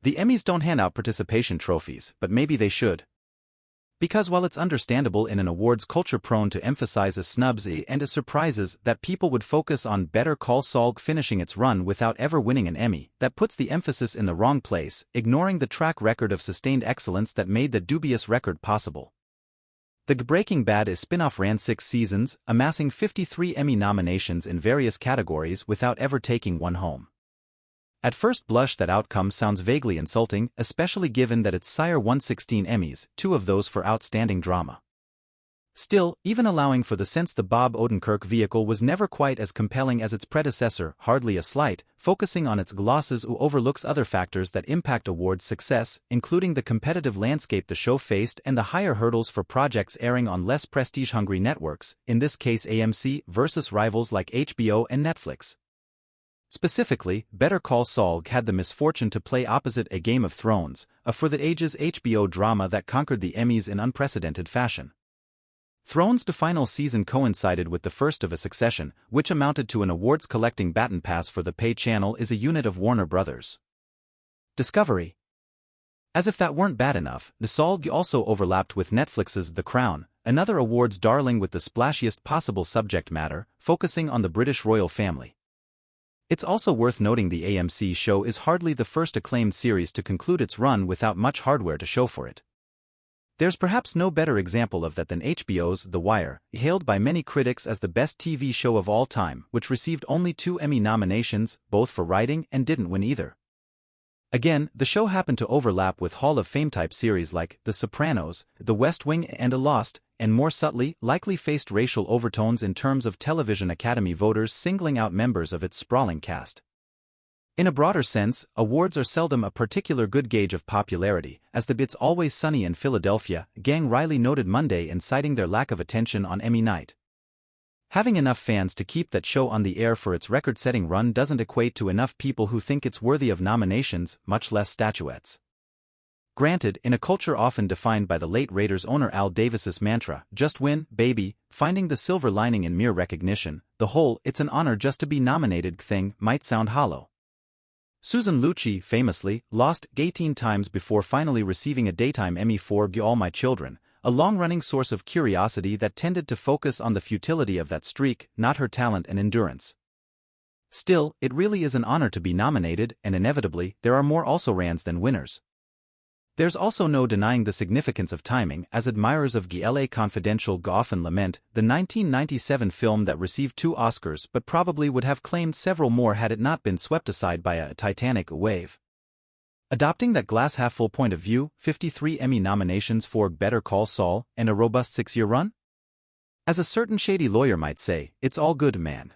The Emmys don't hand out participation trophies, but maybe they should. Because while it's understandable in an awards culture prone to emphasize a snubs and a surprises that people would focus on Better Call Saul finishing its run without ever winning an Emmy, that puts the emphasis in the wrong place, ignoring the track record of sustained excellence that made the dubious record possible. The Breaking Bad spinoff ran 6 seasons, amassing 53 Emmy nominations in various categories without ever taking one home. At first blush that outcome sounds vaguely insulting, especially given that its sire won 16 Emmys, 2 of those for outstanding drama. Still, even allowing for the sense the Bob Odenkirk vehicle was never quite as compelling as its predecessor, hardly a slight, focusing on its glosses overlooks other factors that impact awards success, including the competitive landscape the show faced and the higher hurdles for projects airing on less prestige-hungry networks, in this case AMC versus rivals like HBO and Netflix. Specifically, Better Call Saul had the misfortune to play opposite a Game of Thrones, a for-the-ages HBO drama that conquered the Emmys in unprecedented fashion. Thrones' final season coincided with the first of a succession, which amounted to an awards-collecting baton pass for the pay channel is a unit of Warner Brothers. Discovery. As if that weren't bad enough, the Saul also overlapped with Netflix's The Crown, another awards darling with the splashiest possible subject matter, focusing on the British royal family. It's also worth noting the AMC show is hardly the first acclaimed series to conclude its run without much hardware to show for it. There's perhaps no better example of that than HBO's The Wire, hailed by many critics as the best TV show of all time, which received only 2 Emmy nominations, both for writing, and didn't win either. Again, the show happened to overlap with Hall of Fame-type series like The Sopranos, The West Wing and Lost, and more subtly, likely faced racial overtones in terms of Television Academy voters singling out members of its sprawling cast. In a broader sense, awards are seldom a particular good gauge of popularity, as the It's Always Sunny in Philadelphia gang Riley noted Monday in citing their lack of attention on Emmy night. Having enough fans to keep that show on the air for its record-setting run doesn't equate to enough people who think it's worthy of nominations, much less statuettes. Granted, in a culture often defined by the late Raiders owner Al Davis's mantra, just win, baby, finding the silver lining in mere recognition, the whole "it's an honor just to be nominated" thing might sound hollow. Susan Lucci, famously, lost 18 times before finally receiving a daytime Emmy for All My Children, a long-running source of curiosity that tended to focus on the futility of that streak, not her talent and endurance. Still, it really is an honor to be nominated, and inevitably, there are more also-rans than winners. There's also no denying the significance of timing, as admirers of LA Confidential often lament, the 1997 film that received 2 Oscars but probably would have claimed several more had it not been swept aside by a Titanic wave. Adopting that glass-half-full point of view, 53 Emmy nominations for Better Call Saul, and a robust 6-year run? As a certain shady lawyer might say, it's all good, man.